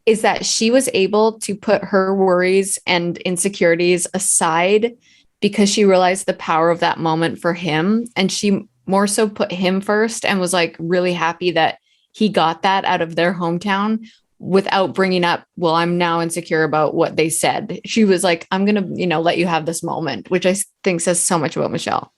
is that she was able to put her worries and insecurities aside because she realized the power of that moment for him. And she more so put him first and was like really happy that he got that out of their hometown without bringing up, well, I'm now insecure about what they said. She was like, I'm going to, let you have this moment, which I think says so much about Michelle.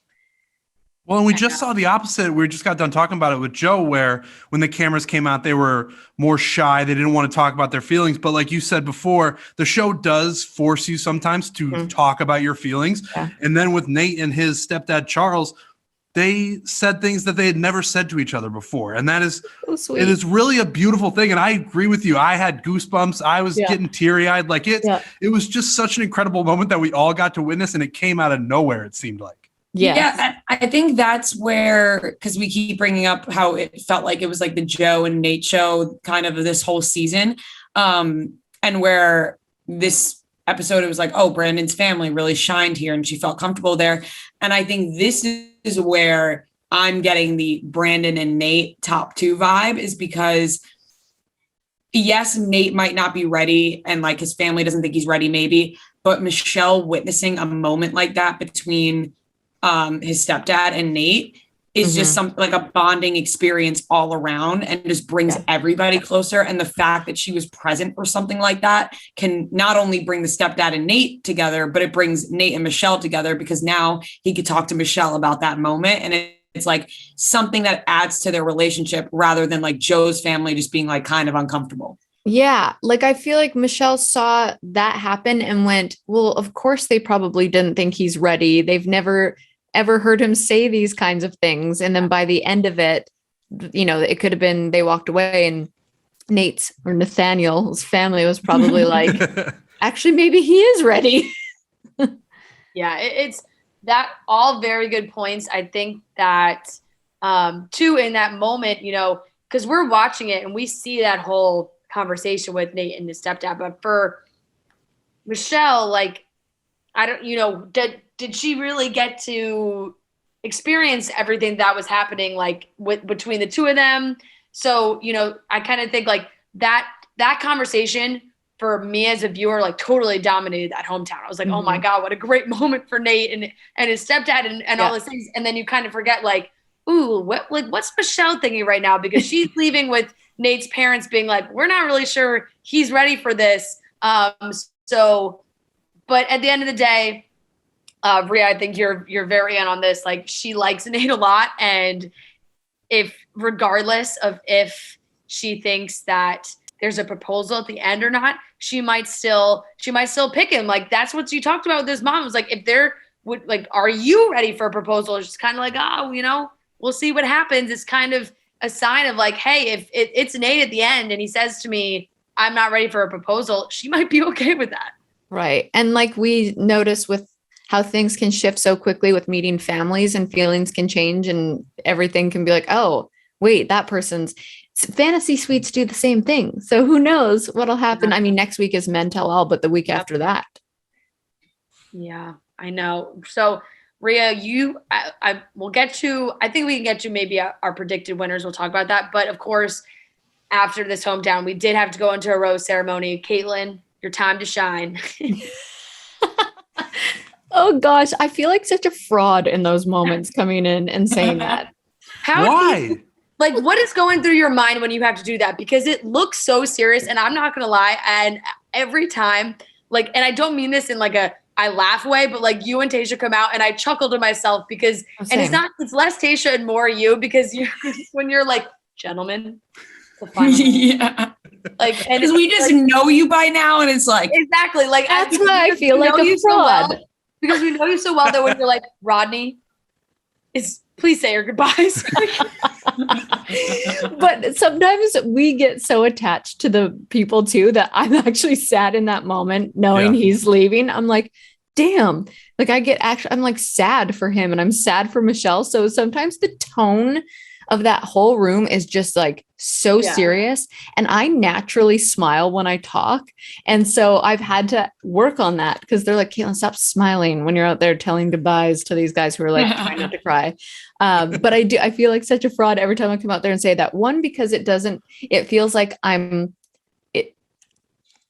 Well, and we just saw the opposite. We just got done talking about it with Joe, where when the cameras came out, they were more shy. They didn't want to talk about their feelings. But like you said before, the show does force you sometimes to talk about your feelings. Yeah. And then with Nate and his stepdad, Charles, they said things that they had never said to each other before. And that is, so sweet. It is really a beautiful thing. And I agree with you. I had goosebumps. I was getting teary-eyed. Like it was just such an incredible moment that we all got to witness, and it came out of nowhere, it seemed like. Yes. Yeah, I think that's where, because we keep bringing up how it felt like it was like the Joe and Nate show kind of this whole season. And where this episode, it was like, oh, Brandon's family really shined here and she felt comfortable there. And I think this is where I'm getting the Brandon and Nate top 2 vibe, is because yes, Nate might not be ready and like his family doesn't think he's ready maybe, but Michelle witnessing a moment like that between his stepdad and Nate is just something like a bonding experience all around, and just brings everybody closer. And the fact that she was present for something like that can not only bring the stepdad and Nate together, but it brings Nate and Michelle together, because now he could talk to Michelle about that moment. And it's like something that adds to their relationship rather than like Joe's family just being like kind of uncomfortable. Yeah. Like, I feel like Michelle saw that happen and went, well, of course they probably didn't think he's ready. They've never ever heard him say these kinds of things. And then by the end of it, it could have been they walked away and Nate's or Nathaniel's family was probably like, actually, maybe he is ready. Yeah, it's that all very good points. I think that too, in that moment, because we're watching it and we see that whole conversation with Nate and his stepdad. But for Michelle, like, I don't, did she really get to experience everything that was happening, like between the two of them? So, I kind of think like that conversation for me as a viewer, like totally dominated that hometown. I was like, oh my God, what a great moment for Nate and his stepdad and all those things. And then you kind of forget like, ooh, what's Michelle thinking right now? Because she's leaving with Nate's parents being like, we're not really sure he's ready for this. But at the end of the day, Rhea, I think you're very on this. Like, she likes Nate a lot. And regardless of if she thinks that there's a proposal at the end or not, she might still pick him. Like, that's what she talked about with his mom. It was like, if there would, like, are you ready for a proposal? It's just kind of like, we'll see what happens. It's kind of a sign of like, hey, if it's Nate at the end and he says to me, I'm not ready for a proposal, she might be okay with that. Right. And like we notice with how things can shift so quickly with meeting families and feelings can change and everything can be like, oh, wait, that person's fantasy suites do the same thing. So who knows what'll happen? I mean, next week is Men Tell All, but the week after that. Yeah, I know. So Rhea, I think we can get to maybe our predicted winners. We'll talk about that. But of course, after this hometown, we did have to go into a rose ceremony. Kaitlyn, your time to shine. Oh gosh, I feel like such a fraud in those moments coming in and saying that. Why? Like, what is going through your mind when you have to do that? Because it looks so serious, and I'm not going to lie. And every time, like, and I don't mean this in like I laugh way, but like you and Tayshia come out and I chuckle to myself because, and it's less Tayshia and more you, because when you're like, gentlemen, yeah. Like, and because we just know you by now, and it's like, exactly. Like, that's why I feel like a fraud. Because we know you so well that when you're like, Rodney, please say your goodbyes. But sometimes we get so attached to the people too that I'm actually sad in that moment knowing he's leaving. I'm like, damn, like I'm like sad for him and I'm sad for Michelle. So sometimes the tone of that whole room is just like so serious. And I naturally smile when I talk. And so I've had to work on that because they're like, Kaitlyn, stop smiling when you're out there telling goodbyes to these guys who are like trying not to cry. But I feel like such a fraud every time I come out there and say that. One, because it feels like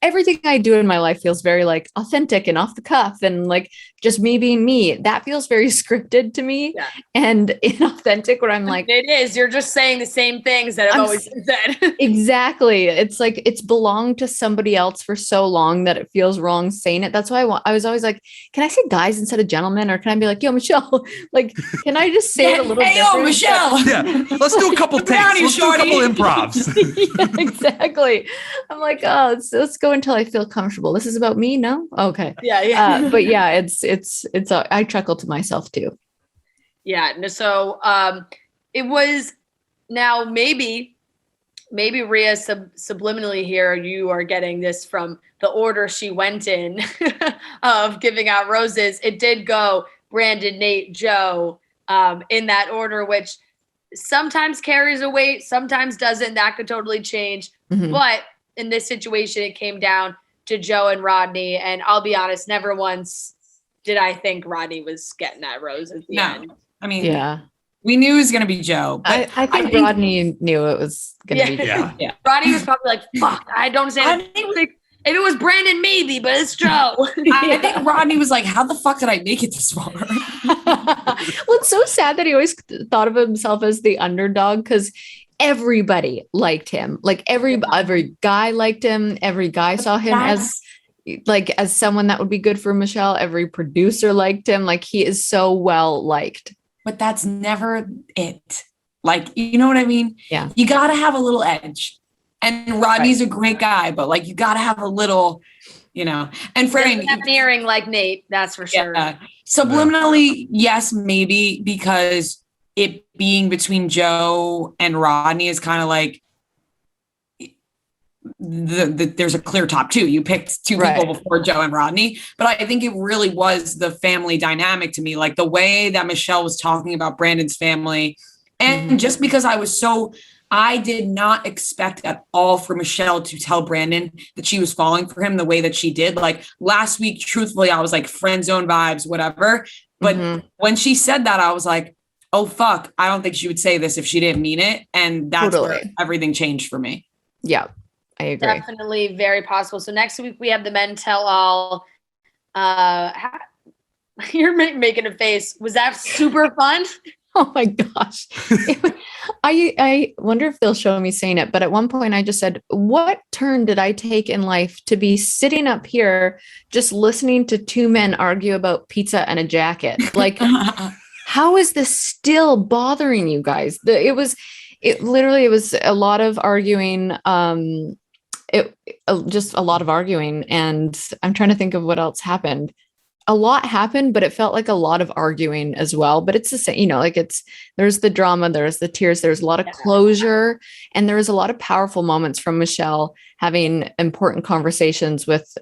everything I do in my life feels very like authentic and off the cuff and like just me being me. That feels very scripted to me and inauthentic where I'm like, it is. You're just saying the same things that have always been said. Exactly. It's like, it's belonged to somebody else for so long that it feels wrong saying it. That's why I was always like, can I say guys instead of gentlemen? Or can I be like, yo, Michelle, like, can I just say it a little different? Yo, Michelle. Yeah. Let's do a couple takes. Let's do a couple improvs. Yeah, exactly. I'm like, oh, let's go until I feel comfortable. This is about me. No. Okay. Yeah. But yeah, it's I chuckle to myself too. Yeah. So, it was now maybe Rhea subliminally here, you are getting this from the order she went in of giving out roses. It did go Brandon, Nate, Joe, in that order, which sometimes carries a weight, sometimes doesn't. That could totally change. Mm-hmm. But in this situation, it came down to Joe and Rodney. And I'll be honest, never once did I think Rodney was getting that rose at the end. I mean, we knew it was going to be Joe. But I think Rodney knew it was going to be Joe. Yeah. Rodney was probably like, fuck, I don't say anything. If it was Brandon, maybe, but it's Joe. I think Rodney was like, how the fuck did I make it this far? Well, it's so sad that he always thought of himself as the underdog because everybody liked him. Like every guy liked him. Every guy saw him as someone that would be good for Michelle. Every producer liked him. Like he is so well liked. But that's never it. Like, you know what I mean? Yeah. You got to have a little edge. And Rodney's a great guy, but like, you got to have a little, And Fran, hearing like Nate, that's for sure. Subliminally, yes, maybe because it being between Joe and Rodney is kind of like there's a clear top two. You picked two people before Joe and Rodney, but I think it really was the family dynamic to me, like the way that Michelle was talking about Brandon's family. And just because I did not expect at all for Michelle to tell Brandon that she was falling for him the way that she did. Like last week, truthfully, I was like friend zone vibes, whatever. But when she said that, I was like, oh, fuck, I don't think she would say this if she didn't mean it. And that's where everything changed for me. Yeah. I agree. Definitely very possible. So next week we have the Men Tell All. You're making a face. Was that super fun? Oh my gosh. I wonder if they'll show me saying it, but at one point I just said, what turn did I take in life to be sitting up here just listening to two men argue about pizza and a jacket? Like, how is this still bothering you guys? It was a lot of arguing. Just a lot of arguing, and I'm trying to think of what else happened. A lot happened, but it felt like a lot of arguing as well. But it's the same, there's the drama, there's the tears, there's a lot of closure, and there was a lot of powerful moments from Michelle having important conversations with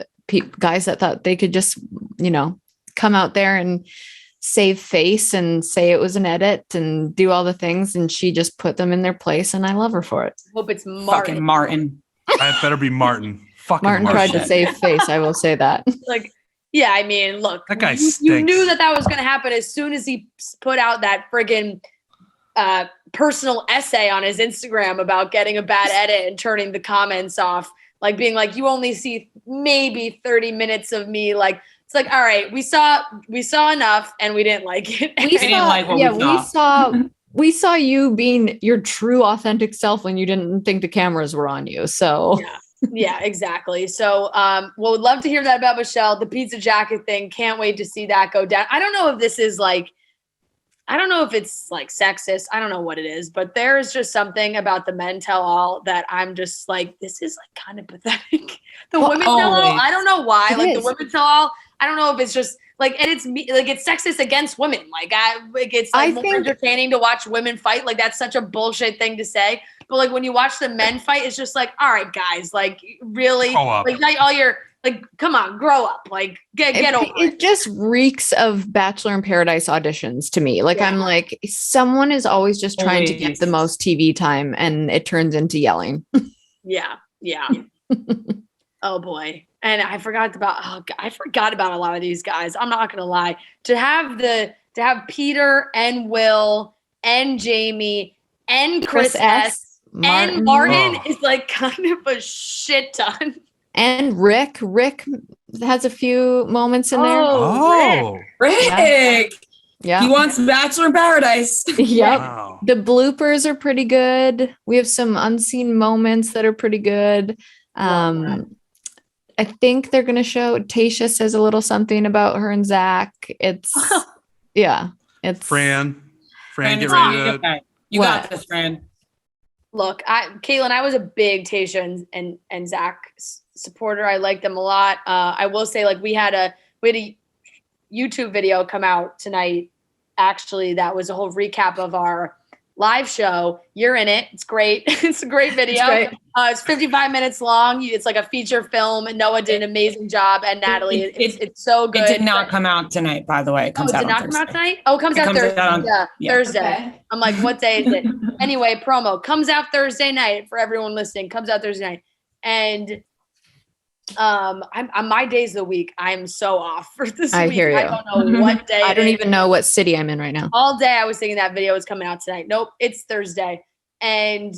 guys that thought they could just, come out there and save face and say it was an edit and do all the things, and she just put them in their place, and I love her for it. Hope it's Martin. Fucking Martin. I better be Martin. Fucking Martin tried to save face. I will say that. Like, yeah, I mean, look, that guy you knew that was going to happen as soon as he put out that friggin' personal essay on his Instagram about getting a bad edit and turning the comments off, like being like, you only see maybe 30 minutes of me. Like, it's like, all right, we saw enough and we didn't like it. We saw you being your true authentic self when you didn't think the cameras were on you. So yeah, exactly. So, would love to hear that about Michelle, the pizza jacket thing. Can't wait to see that go down. I don't know if this is like, I don't know if it's like sexist. I don't know what it is, but there is just something about the Men Tell All that I'm just like, this is like kind of pathetic. The Women Tell All, I don't know why. The Women Tell All, I don't know if it's just like, and it's like, it's sexist against women. Like, it's like more entertaining to watch women fight. Like, that's such a bullshit thing to say. But like, when you watch the men fight, it's just like, all right, guys, like, really, like all your, like, come on, grow up, like, get over it. It just reeks of Bachelor in Paradise auditions to me. Like, I'm like, someone is always just trying to get the most TV time, and it turns into yelling. Yeah. Oh boy. And I forgot about a lot of these guys. I'm not gonna lie. To have Peter and Will and Jamie and Chris S. and Martin is like kind of a shit ton. And Rick has a few moments in there. Oh, Rick. Yeah. He wants Bachelor in Paradise. Yep. Wow. The bloopers are pretty good. We have some unseen moments that are pretty good. I think they're going to show Tayshia says a little something about her and Zach. It's Fran, get ready to. Okay. You got this, Fran. Look, Kaitlyn, I was a big Tayshia and Zach supporter. I like them a lot. I will say, like, we had a YouTube video come out tonight. Actually, that was a whole recap of our live show. You're in it. It's great. It's a great video. It's 55 minutes long. It's like a feature film, and Noah did an amazing job, and Natalie. It's so good. It did not come out tonight, by the way. It comes out on Thursday. Come out tonight? Oh, it comes out Thursday. Thursday. Okay. I'm like, what day is it? Anyway, promo comes out Thursday night for everyone listening. Comes out Thursday night, and I'm on my days of the week. I'm so off for this week. Hear you. I don't know what day. I don't even know what city I'm in right now. All day I was thinking that video was coming out tonight. Nope, it's Thursday. And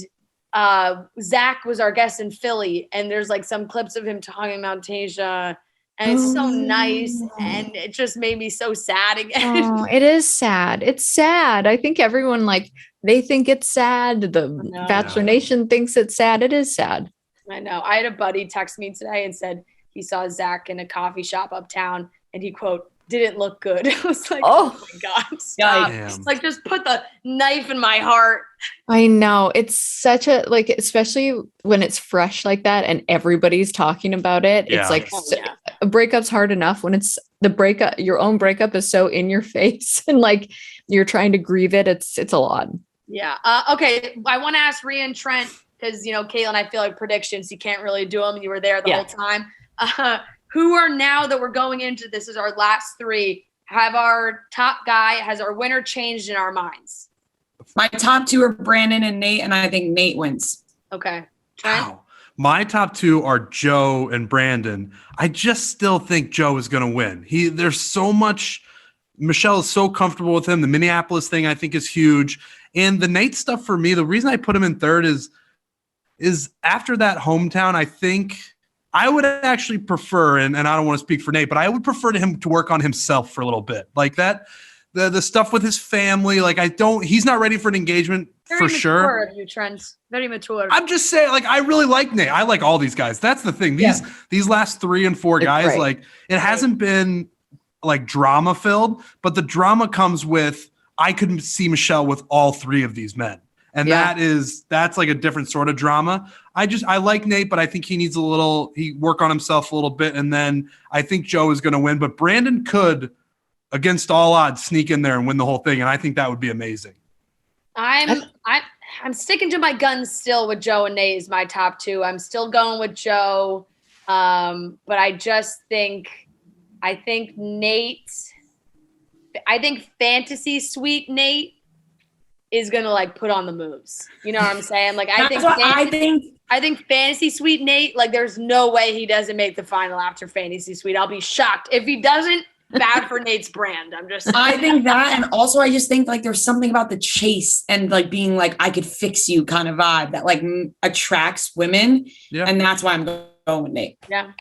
Zach was our guest in Philly, and there's like some clips of him talking about Tayshia, and it's so nice, and it just made me so sad again. Oh, it is sad. It's sad. I think everyone, like, they think it's sad. The Bachelor Nation thinks it's sad. It is sad. I know. I had a buddy text me today and said he saw Zach in a coffee shop uptown, and he, quote, didn't look good. I was like, oh my God, stop. Like, just put the knife in my heart. I know. It's such a, like, especially when it's fresh like that and everybody's talking about it. It's like a breakup's hard enough when it's the breakup, your own breakup is so in your face and like you're trying to grieve it. It's a lot. Yeah. Okay. I want to ask Rhea and Trent, because, you know, Kaitlyn, I feel like predictions, you can't really do them. You were there the whole time. Who are, now that we're going into this is our last three, have our top guy, has our winner changed in our minds? My top two are Brandon and Nate, and I think Nate wins. Okay. Trent? Wow. My top two are Joe and Brandon. I just still think Joe is going to win. There's so much. Michelle is so comfortable with him. The Minneapolis thing I think is huge. And the Nate stuff for me, the reason I put him in third is after that hometown, I think I would actually prefer, and I don't want to speak for Nate, but I would prefer to him to work on himself for a little bit. Like that, the stuff with his family, like he's not ready for an engagement for sure. Very mature of you, Trent. Very mature. I'm just saying, like, I really like Nate. I like all these guys. That's the thing. These last 3 and 4 guys, like, it hasn't been like drama filled, but the drama comes with, I could see Michelle with all 3 of these men. And that's like a different sort of drama. I like Nate, but I think he needs he work on himself a little bit. And then I think Joe is going to win, but Brandon could, against all odds, sneak in there and win the whole thing. And I think that would be amazing. I'm sticking to my guns still with Joe and Nate as my top 2. I'm still going with Joe. But I think fantasy sweet Nate is gonna like put on the moves. You know what I'm saying? Like I think fantasy suite Nate, like there's no way he doesn't make the final after fantasy suite. I'll be shocked if he doesn't. Bad for Nate's brand. I think that, and also I just think like there's something about the chase and like being like I could fix you kind of vibe that like attracts women, and that's why I'm going with Nate. Yeah.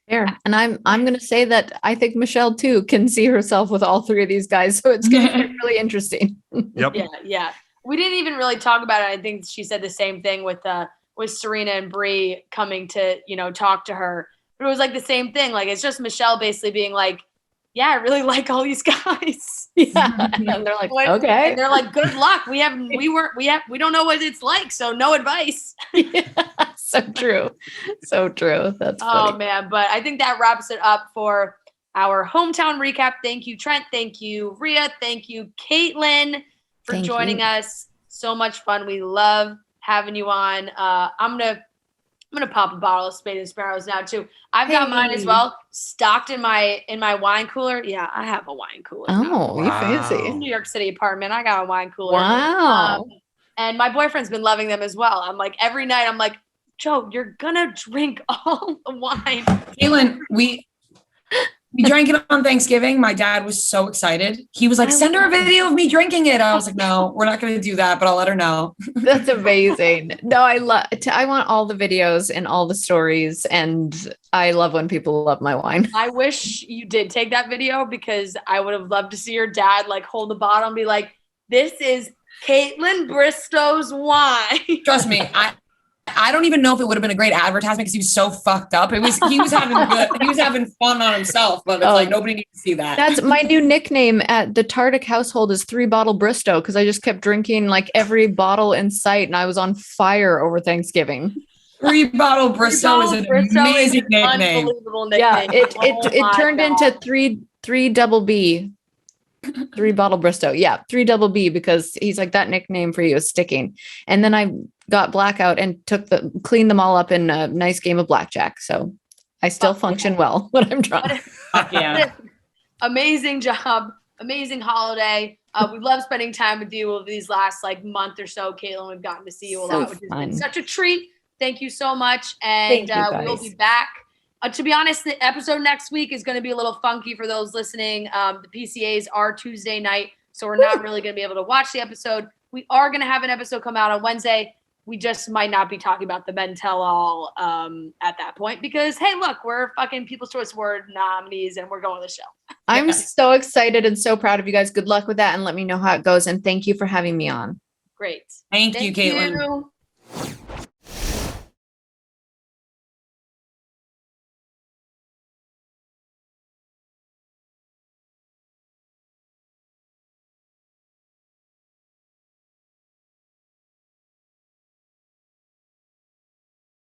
Fair. And I'm going to say that I think Michelle too can see herself with all 3 of these guys, so it's going to be really interesting. Yep. Yeah. We didn't even really talk about it. I think she said the same thing with Serena and Bree coming to, you know, talk to her. But it was like the same thing. Like it's just Michelle basically being like, yeah, I really like all these guys. Yeah. And they're like, okay. And they're like, good luck. We don't know what it's like. So no advice. Yeah, so true. So true. That's funny. Oh man. But I think that wraps it up for our hometown recap. Thank you, Trent. Thank you, Rhea. Thank you, Kaitlyn, for joining us. So much fun. We love having you on. I'm gonna pop a bottle of Spade and Sparrows now too. I've got mine as well, stocked in my wine cooler. Yeah, I have a wine cooler. Oh, you fancy. New York City apartment. I got a wine cooler. Wow. And my boyfriend's been loving them as well. I'm like, every night I'm like, Joe, you're gonna drink all the wine. Kaitlyn, we drank it on Thanksgiving. My dad was so excited. He was like, send her a video of me drinking it. I was like, no, we're not going to do that, but I'll let her know. That's amazing. No, I want all the videos and all the stories. And I love when people love my wine. I wish you did take that video because I would have loved to see your dad like hold the bottle and be like, this is Kaitlyn Bristowe's wine. Trust me. I don't even know if it would have been a great advertisement because he was so fucked up. He was having fun on himself, but it's like nobody needs to see that. That's my new nickname at the Tardik household is 3-bottle Bristowe because I just kept drinking like every bottle in sight and I was on fire over Thanksgiving. 3-bottle Bristowe is an amazing nickname. Yeah, it turned into three double B. 3-bottle Bristowe. Yeah, 3 double B because he's like that nickname for you is sticking. And then I got blackout and cleaned them all up in a nice game of blackjack. So I still function well when I'm drunk. Yeah. Amazing job. Amazing holiday. We love spending time with you over these last like month or so, Kaitlyn. We've gotten to see you a lot, which has been such a treat. Thank you so much. And we will be back. To be honest, the episode next week is going to be a little funky for those listening. The PCAs are Tuesday night, so we're not really going to be able to watch the episode. We are going to have an episode come out on Wednesday. We just might not be talking about the Men Tell All at that point because, hey, look, we're fucking People's Choice Award nominees and we're going to the show. I'm so excited and so proud of you guys. Good luck with that and let me know how it goes. And thank you for having me on. Great. Thank you, Kaitlyn.